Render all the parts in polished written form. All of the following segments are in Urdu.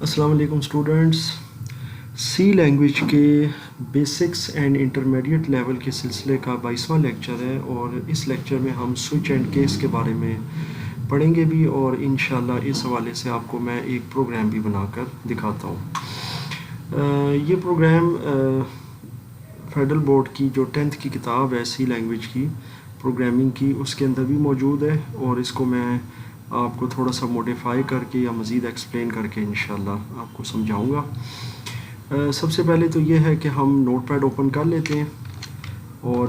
السلام علیکم اسٹوڈنٹس، سی لینگویج کے بیسکس اینڈ انٹرمیڈیٹ لیول کے سلسلے کا 22واں لیکچر ہے، اور اس لیکچر میں ہم سوئچ اینڈ کیس کے بارے میں پڑھیں گے بھی، اور انشاءاللہ اس حوالے سے آپ کو میں ایک پروگرام بھی بنا کر دکھاتا ہوں۔ یہ پروگرام فیڈرل بورڈ کی جو 10th کی کتاب ہے سی لینگویج کی پروگرامنگ کی، اس کے اندر بھی موجود ہے، اور اس کو میں آپ کو تھوڑا سا موڈیفائی کر کے یا مزید ایکسپلین کر کے انشاءاللہ آپ کو سمجھاؤں گا۔ سب سے پہلے تو یہ ہے کہ ہم نوٹ پیڈ اوپن کر لیتے ہیں، اور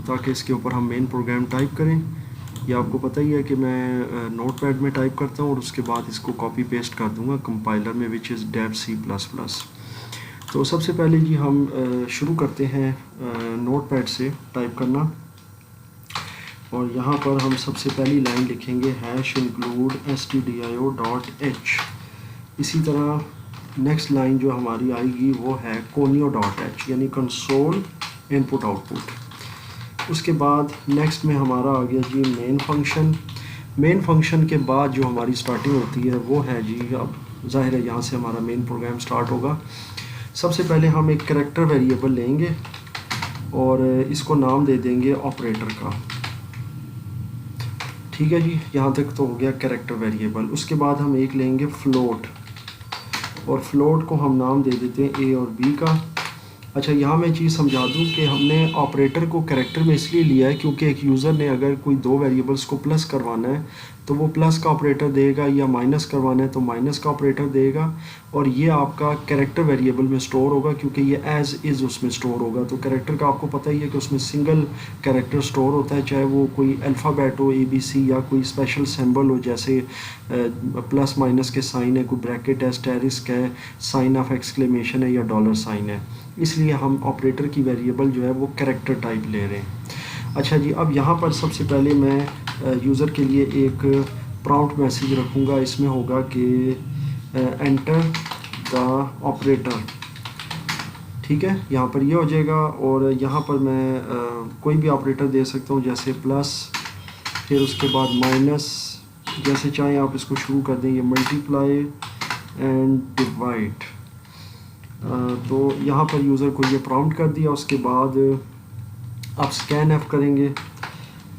تاکہ اس کے اوپر ہم مین پروگرام ٹائپ کریں۔ یہ آپ کو پتہ ہی ہے کہ میں نوٹ پیڈ میں ٹائپ کرتا ہوں، اور اس کے بعد اس کو کاپی پیسٹ کر دوں گا کمپائلر میں، وچ از dev C++۔ تو سب سے پہلے جی ہم شروع کرتے ہیں نوٹ پیڈ سے ٹائپ کرنا، اور یہاں پر ہم سب سے پہلی لائن لکھیں گے #include stdio.h۔ اسی طرح نیکسٹ لائن جو ہماری آئے گی وہ ہے conio.h، یعنی کنسول ان پٹ آؤٹ پٹ۔ اس کے بعد نیکسٹ میں ہمارا آ گیا جی مین فنکشن۔ مین فنکشن کے بعد جو ہماری سٹارٹنگ ہوتی ہے وہ ہے جی، اب ظاہر ہے یہاں سے ہمارا مین پروگرام سٹارٹ ہوگا۔ سب سے پہلے ہم ایک کریکٹر ویریبل لیں گے اور اس کو نام دے دیں گے آپریٹر کا۔ ٹھیک ہے جی، یہاں تک تو ہو گیا کریکٹر ویریبل۔ اس کے بعد ہم ایک لیں گے فلوٹ، اور فلوٹ کو ہم نام دے دیتے ہیں اے اور بی کا۔ اچھا، یہاں میں چیز سمجھا دوں کہ ہم نے آپریٹر کو کریکٹر میں اس لیے لیا ہے کیونکہ ایک یوزر نے اگر کوئی دو ویریبلس کو پلس کروانا ہے تو وہ پلس کا آپریٹر دے گا، یا مائنس کروانا ہے تو مائنس کا آپریٹر دے گا، اور یہ آپ کا کریکٹر ویریبل میں سٹور ہوگا کیونکہ یہ ایز از اس میں سٹور ہوگا۔ تو کریکٹر کا آپ کو پتہ ہی ہے کہ اس میں سنگل کریکٹر سٹور ہوتا ہے، چاہے وہ کوئی الفابیٹ ہو ABC، یا کوئی اسپیشل سمبل ہو جیسے پلس مائنس کے سائن ہے، کوئی بریکٹ ہے، اسٹیرسک ہے، سائن آف ایکسکلیمیشن ہے، یا ڈالر سائن ہے۔ اس لیے ہم آپریٹر کی ویریبل جو ہے وہ کریکٹر ٹائپ لے رہے ہیں۔ اچھا جی، اب یہاں پر سب سے پہلے میں یوزر کے لیے ایک پرامپٹ میسیج رکھوں گا، اس میں ہوگا کہ انٹر دا آپریٹر۔ ٹھیک ہے، یہاں پر یہ ہو جائے گا، اور یہاں پر میں کوئی بھی آپریٹر دے سکتا ہوں جیسے پلس، پھر اس کے بعد مائنس، جیسے چاہیں آپ اس کو شروع کر دیں، یہ ملٹیپلائی اینڈ ڈیوائڈ۔ تو یہاں پر یوزر کو یہ پرامپٹ کر دیا۔ اس کے بعد آپ اسکین ایف کریں گے،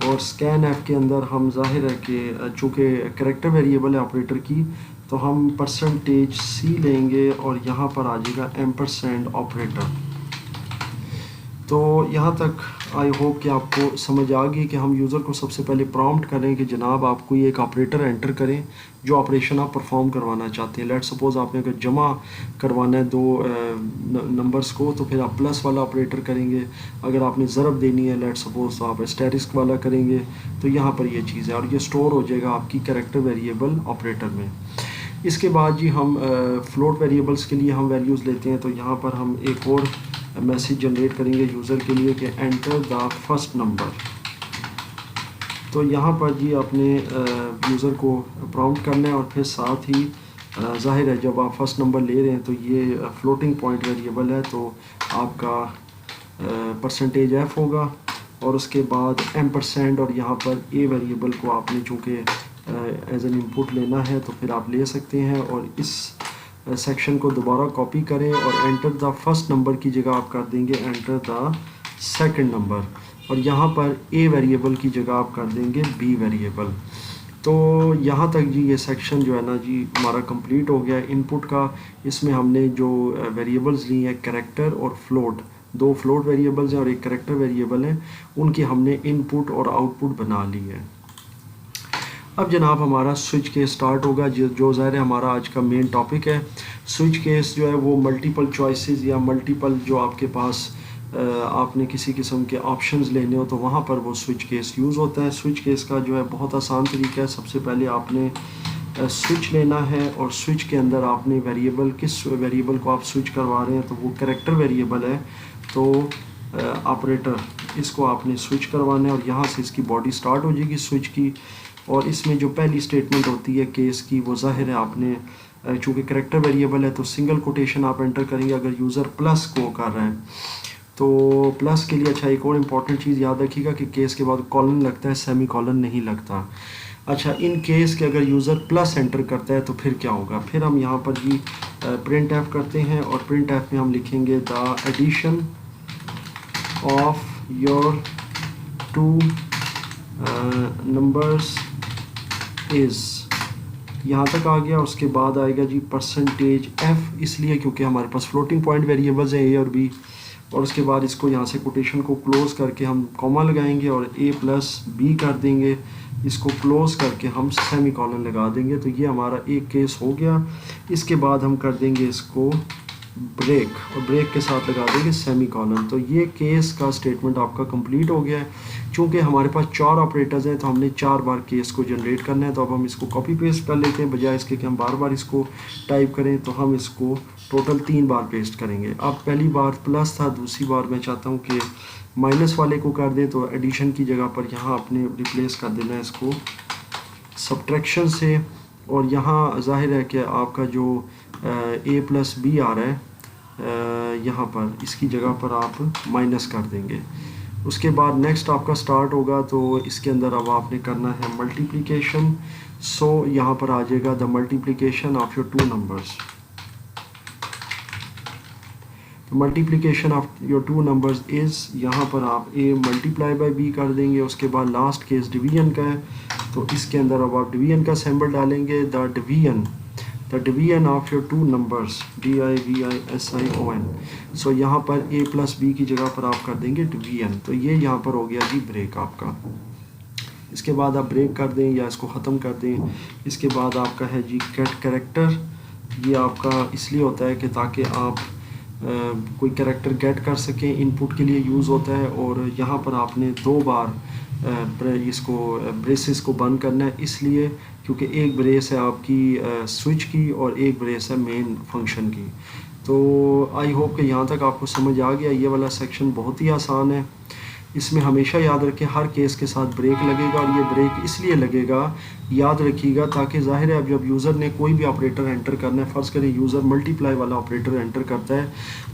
اور اسکین ایف کے اندر ہم ظاہر ہے کہ چونکہ کریکٹر ویریبل ہے آپریٹر کی، تو ہم %C لیں گے، اور یہاں پر آ جائے گا ایمپرسینڈ آپریٹر۔ تو یہاں تک آئی ہوپ کہ آپ کو سمجھ آ گئی کہ ہم یوزر کو سب سے پہلے پرامپٹ کریں کہ جناب آپ کوئی ایک آپریٹر انٹر کریں جو آپریشن آپ پرفارم کروانا چاہتے ہیں۔ لیٹ سپوز آپ نے اگر جمع کروانا ہے دو نمبرز کو، تو پھر آپ پلس والا آپریٹر کریں گے۔ اگر آپ نے ضرب دینی ہے لیٹ سپوز، تو آپ اسٹیرسک والا کریں گے۔ تو یہاں پر یہ چیز ہے، اور یہ سٹور ہو جائے گا آپ کی کریکٹر ویریبل آپریٹر میں۔ اس کے بعد جی ہم فلوٹ ویریبلس کے لیے ہم ویلیوز لیتے ہیں، تو یہاں پر ہم ایک اور میسیج جنریٹ کریں گے یوزر کے لیے کہ انٹر دا فرسٹ نمبر۔ تو یہاں پر جی آپ نے یوزر کو پرامپٹ کرنا ہے، اور پھر ساتھ ہی ظاہر ہے جب آپ فرسٹ نمبر لے رہے ہیں تو یہ فلوٹنگ پوائنٹ ویریبل ہے، تو آپ کا %F ہوگا، اور اس کے بعد ایمپرسینڈ، اور یہاں پر اے ویریبل کو آپ نے چونکہ ایز این ان پٹ لینا ہے تو پھر آپ لے سکتے ہیں، اور اس سیکشن کو دوبارہ کاپی کریں، اور انٹر دا فرسٹ نمبر کی جگہ آپ کر دیں گے انٹر دا سیکنڈ نمبر، اور یہاں پر اے ویریبل کی جگہ آپ کر دیں گے بی ویریبل۔ تو یہاں تک جی یہ سیکشن جو ہے نا جی ہمارا کمپلیٹ ہو گیا ان پٹ کا۔ اس میں ہم نے جو ویریبلز لی ہیں کریکٹر اور فلوٹ، دو فلوٹ ویریبلز ہیں اور ایک کریکٹر ویریبل ہے، ان کی ہم نے ان پٹ اور آؤٹ پٹ بنا لی ہے۔ اب جناب ہمارا سوئچ کیس سٹارٹ ہوگا، جو ظاہر ہے ہمارا آج کا مین ٹاپک ہے۔ سوئچ کیس جو ہے وہ ملٹیپل چوائسیز یا ملٹیپل جو آپ کے پاس آپ نے کسی قسم کے آپشنز لینے ہو تو وہاں پر وہ سوئچ کیس یوز ہوتا ہے۔ سوئچ کیس کا جو ہے بہت آسان طریقہ ہے، سب سے پہلے آپ نے سوئچ لینا ہے، اور سوئچ کے اندر آپ نے ویریبل، کس ویریبل کو آپ سوئچ کروا رہے ہیں، تو وہ کریکٹر ویریبل ہے، تو آپریٹر اس کو آپ نے سوئچ کروانا ہے، اور یہاں سے اس کی باڈی سٹارٹ ہو جائے گی سوئچ کی، اور اس میں جو پہلی سٹیٹمنٹ ہوتی ہے کیس کی وہ ظاہر ہے آپ نے چونکہ کریکٹر ویریبل ہے تو سنگل کوٹیشن آپ انٹر کریں گے اگر یوزر پلس کو کر رہے ہیں تو پلس کے لیے۔ اچھا، ایک اور امپورٹنٹ چیز یاد رکھیے گا کہ کیس کے بعد کالن لگتا ہے، سیمی کالن نہیں لگتا۔ اچھا ان کیس کہ اگر یوزر پلس انٹر کرتا ہے تو پھر کیا ہوگا؟ پھر ہم یہاں پر جی پرنٹ ایف کرتے ہیں اور پرنٹ ایف میں ہم لکھیں گے the addition of your two numbers is, یہاں تک آ گیا. اس کے بعد آئے گا جی پرسنٹیج ایف، اس لیے کیونکہ ہمارے پاس فلوٹنگ پوائنٹ ویریبلز ہیں اے اور بی. اور اس کے بعد اس کو یہاں سے کوٹیشن کو کلوز کر کے ہم کوما لگائیں گے اور اے پلس بی کر دیں گے. اس کو کلوز کر کے ہم سیمی کولن لگا دیں گے. تو یہ ہمارا ایک کیس ہو گیا. اس کے بعد ہم کر دیں گے اس کو بریک، اور بریک کے ساتھ لگا دیں گے سیمی کولن. تو یہ کیس کا اسٹیٹمنٹ آپ کا کمپلیٹ ہو گیا ہے. چونکہ ہمارے پاس 4 آپریٹرز ہیں تو ہم نے 4 بار کیس کو جنریٹ کرنا ہے. تو اب ہم اس کو کاپی پیسٹ کر لیتے ہیں، بجائے اس کے کہ ہم بار بار اس کو ٹائپ کریں. تو ہم اس کو ٹوٹل 3 بار پیسٹ کریں گے. اب پہلی بار پلس تھا، دوسری بار میں چاہتا ہوں کہ مائنس والے کو کر دیں. تو ایڈیشن کی جگہ پر یہاں آپ نے ریپلیس کر دینا ہے اس کو سبٹریکشن سے. اور یہاں ظاہر ہے کہ آپ کا جو اے پلس بی آ رہا ہے یہاں پر اس کی جگہ پر آپ مائنس کر دیں گے. اس کے بعد نیکسٹ آپ کا سٹارٹ ہوگا. تو اس کے اندر اب آپ نے کرنا ہے ملٹیپلیکیشن. سو یہاں پر آ جائے گا the multiplication of your 2 numbers. Multiplication of your 2 numbers is, یہاں پر آپ اے ملٹیپلائی بائی بی کر دیں گے. اس کے بعد لاسٹ کیس ڈویژن کا ہے تو اس کے اندر اب آپ ڈویژن کا سمبل ڈالیں گے. The division of your 2 numbers DIVISION. سو یہاں پر اے پلس بی کی جگہ پر آپ کر دیں گے ڈویژن. تو یہ یہاں پر ہو گیا جی بریک آپ کا. اس کے بعد آپ بریک کر دیں یا اس کو ختم کر دیں. اس کے بعد آپ کا ہے جی گیٹ کریکٹر. یہ آپ کا اس لیے ہوتا ہے کہ تاکہ آپ کوئی کریکٹر گیٹ کر سکیں، ان پٹ کے لیے یوز ہوتا ہے. اور یہاں پر آپ نے 2 بار اس کو بریسز کو بند کرنا ہے، اس لیے کیونکہ ایک بریس ہے آپ کی سوئچ کی اور ایک بریس ہے مین فنکشن کی. تو آئی ہوپ کہ یہاں تک آپ کو سمجھ آ گیا. یہ والا سیکشن بہت ہی آسان ہے. اس میں ہمیشہ یاد رکھیں ہر کیس کے ساتھ بریک لگے گا. اور یہ بریک اس لیے لگے گا، یاد رکھیے گا، تاکہ ظاہر ہے اب جب یوزر نے کوئی بھی آپریٹر انٹر کرنا ہے، فرض کریں یوزر ملٹیپلائی والا آپریٹر انٹر کرتا ہے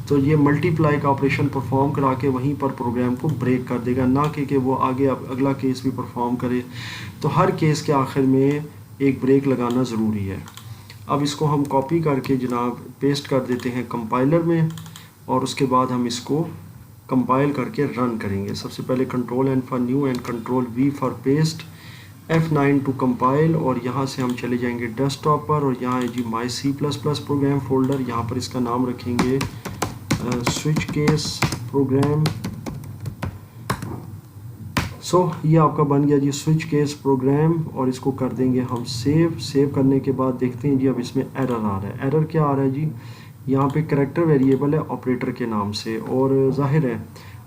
تو یہ ملٹیپلائی کا آپریشن پرفارم کرا کے وہیں پر پروگرام کو بریک کر دے گا، نہ کہ وہ آگے اب اگلا کیس بھی پرفارم کرے. تو ہر کیس کے آخر میں ایک بریک لگانا ضروری ہے. اب اس کو ہم کاپی کر کے جناب پیسٹ کر دیتے ہیں کمپائلر میں، اور اس کے بعد ہم اس کو کمپائل کر کے رن کریں گے. سب سے پہلے control N for new and control V for paste, F9 to compile. اور یہاں سے ہم چلے جائیں گے ڈیسک ٹاپ پر، اور یہاں ہے جی مائی C++ پروگرام فولڈر. یہاں پر اس کا نام رکھیں گے سوئچ کیس پروگرام. سو یہ آپ کا بن گیا جی سوئچ کیس پروگرام. اور اس کو کر دیں گے ہم سیو کرنے کے بعد دیکھتے ہیں جی اب اس میں ایرر آ رہا ہے. ایرر کیا آ رہا ہے جی؟ یہاں پہ کریکٹر ویریبل ہے آپریٹر کے نام سے، اور ظاہر ہے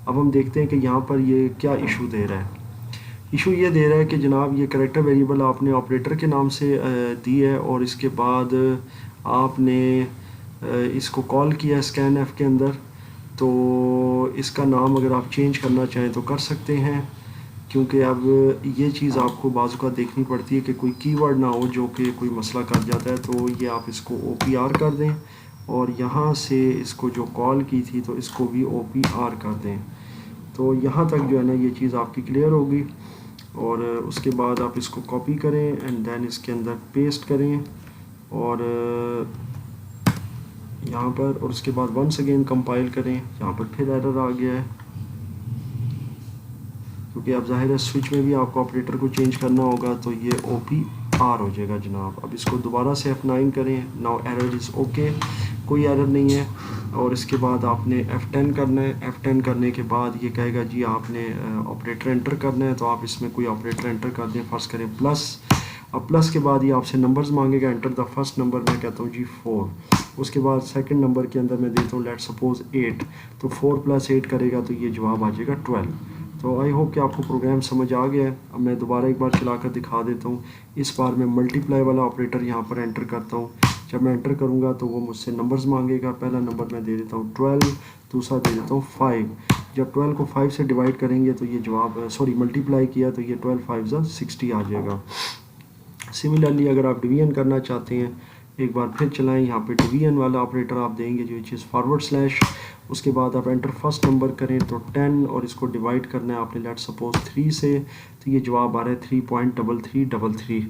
اب ہم دیکھتے ہیں کہ یہاں پر یہ کیا ایشو دے رہا ہے. ایشو یہ دے رہا ہے کہ جناب یہ کریکٹر ویریبل آپ نے آپریٹر کے نام سے دی ہے، اور اس کے بعد آپ نے اس کو کال کیا اسکین ایف کے اندر. تو اس کا نام اگر آپ چینج کرنا چاہیں تو کر سکتے ہیں، کیونکہ اب یہ چیز آپ کو بعض اوقات دیکھنی پڑتی ہے کہ کوئی کی ورڈ نہ ہو جو کہ کوئی مسئلہ کر جاتا ہے. تو یہ آپ اس کو OPR کر دیں، اور یہاں سے اس کو جو کال کی تھی تو اس کو بھی OPR کر دیں. تو یہاں تک جو ہے نا یہ چیز آپ کی کلیئر ہوگی. اور اس کے بعد آپ اس کو کاپی کریں اینڈ دین اس کے اندر پیسٹ کریں، اور یہاں پر، اور اس کے بعد ونس اگین کمپائل کریں. یہاں پر پھر ایرر آ گیا ہے، کیونکہ اب ظاہر ہے سوئچ میں بھی آپ کو آپریٹر کو چینج کرنا ہوگا. تو یہ OPR ہو جائے گا جناب. اب اس کو دوبارہ سے F9 کریں. ناؤ ایرر از اوکے، کوئی ایرر نہیں ہے. اور اس کے بعد آپ نے F10 کرنا ہے. F10 کرنے کے بعد یہ کہے گا جی آپ نے آپریٹر انٹر کرنا ہے. تو آپ اس میں کوئی آپریٹر انٹر کر دیں، فرض کریں پلس. اب پلس کے بعد یہ آپ سے نمبرز مانگے گا. انٹر دا فرسٹ نمبر، میں کہتا ہوں جی 4. اس کے بعد سیکنڈ نمبر کے اندر میں دیتا ہوں لیٹ سپوز 8. تو 4 + 8 کرے گا تو یہ جواب آ جائے گا 12. تو آئی ہوپ کہ آپ کو پروگرام سمجھ آ گیا ہے. اب میں دوبارہ ایک بار چلا کر دکھا دیتا ہوں. اس بار میں ملٹیپلائی والا آپریٹر یہاں پر انٹر کرتا ہوں. جب میں انٹر کروں گا تو وہ مجھ سے نمبرز مانگے گا. پہلا نمبر میں دے دیتا ہوں 12، دوسرا دے دیتا ہوں 5. جب 12 کو 5 سے ڈیوائڈ کریں گے تو یہ جواب ملٹیپلائی کیا تو یہ 12 5 60 آ جائے گا. سملرلی اگر آپ ڈویژن کرنا چاہتے ہیں، ایک بار پھر چلائیں. یہاں پہ ڈویژن والا آپریٹر آپ دیں گے جو چیز فارورڈ سلیش، اس کے بعد آپ انٹر فرسٹ نمبر کریں تو 10 اور اس کو ڈیوائڈ کرنا ہے آپ نے لیٹ سپوز 3 سے، تو یہ جواب آ رہا ہے 3.3333۔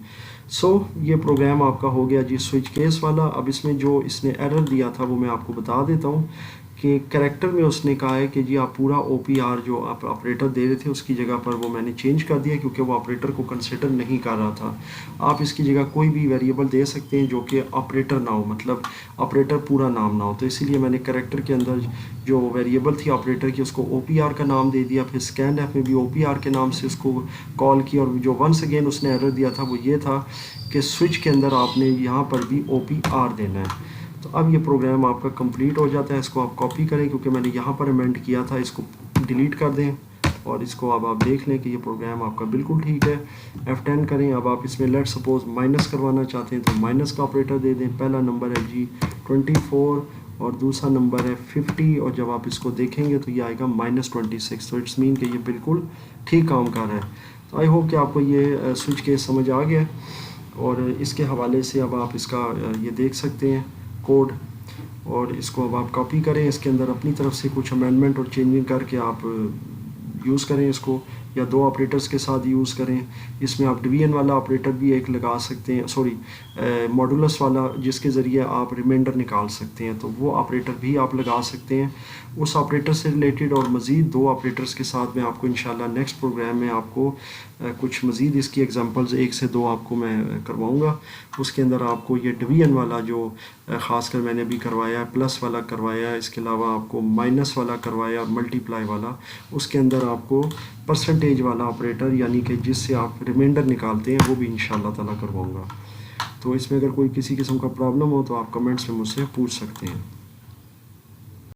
سو یہ پروگرام آپ کا ہو گیا جی سوئچ کیس والا۔ اب اس میں جو اس نے ایرر دیا تھا وہ میں آپ کو بتا دیتا ہوں کہ کریکٹر میں اس نے کہا ہے کہ جی آپ پورا او پی آر جو آپ آپریٹر دے رہے تھے اس کی جگہ پر وہ میں نے چینج کر دیا کیونکہ وہ آپریٹر کو کنسیڈر نہیں کر رہا تھا۔ آپ اس کی جگہ کوئی بھی ویریبل دے سکتے ہیں جو کہ آپریٹر نہ ہو، مطلب آپریٹر پورا نام نہ ہو، تو اسی لیے میں نے کریکٹر کے اندر جو ویریبل تھی آپریٹر کی اس کو او پی آر کا نام دے دیا، پھر اسکین ایف میں بھی او پی آر کے نام سے اس کو کال کی، اور جو ونس اگین اس نے ایرر دیا تھا وہ یہ تھا کہ سوئچ کے اندر آپ نے یہاں پر بھی او پی آر دینا ہے۔ تو اب یہ پروگرام آپ کا کمپلیٹ ہو جاتا ہے۔ اس کو آپ کاپی کریں کیونکہ میں نے یہاں پر امینڈ کیا تھا، اس کو ڈیلیٹ کر دیں اور اس کو اب آپ دیکھ لیں کہ یہ پروگرام آپ کا بالکل ٹھیک ہے۔ F10 کریں۔ اب آپ اس میں لیٹ سپوز مائنس کروانا چاہتے ہیں تو مائنس کا آپریٹر دے دیں۔ پہلا نمبر ہے جی 24 اور دوسرا نمبر ہے 50، اور جب آپ اس کو دیکھیں گے تو یہ آئے گا -26، تو اٹس مین کہ یہ بالکل ٹھیک کام کر رہا ہے۔ تو آئی ہوپ کہ آپ کو یہ سوئچ کیس سمجھ آ گیا، اور اس کے حوالے سے اب آپ اس کا یہ دیکھ سکتے ہیں کوڈ، اور اس کو اب آپ کاپی کریں، اس کے اندر اپنی طرف سے کچھ امینڈمنٹ اور چینجنگ کر کے آپ یوز کریں اس کو، یا دو آپریٹرز کے ساتھ یوز کریں۔ اس میں آپ ڈویژن والا آپریٹر بھی ایک لگا سکتے ہیں، سوری ماڈولس والا، جس کے ذریعے آپ ریمائنڈر نکال سکتے ہیں، تو وہ آپریٹر بھی آپ لگا سکتے ہیں اس آپریٹر سے ریلیٹڈ۔ اور مزید دو آپریٹرز کے ساتھ میں آپ کو انشاءاللہ نیکسٹ پروگرام میں آپ کو کچھ مزید اس کی ایگزامپلز 1 سے 2 آپ کو میں کرواؤں گا۔ اس کے اندر آپ کو یہ ڈویژن والا جو خاص کر میں نے بھی کروایا ہے، پلس والا کروایا ہے، اس کے علاوہ آپ کو مائنس والا کروایا، ملٹی پلائی والا، اس کے اندر آپ کو پرسنٹیج والا آپریٹر یعنی کہ جس سے آپ ریمائنڈر نکالتے ہیں وہ بھی انشاءاللہ تعالیٰ کرواؤں گا۔ تو اس میں اگر کوئی کسی قسم کا پرابلم ہو تو آپ کمنٹس میں مجھ سے پوچھ سکتے ہیں۔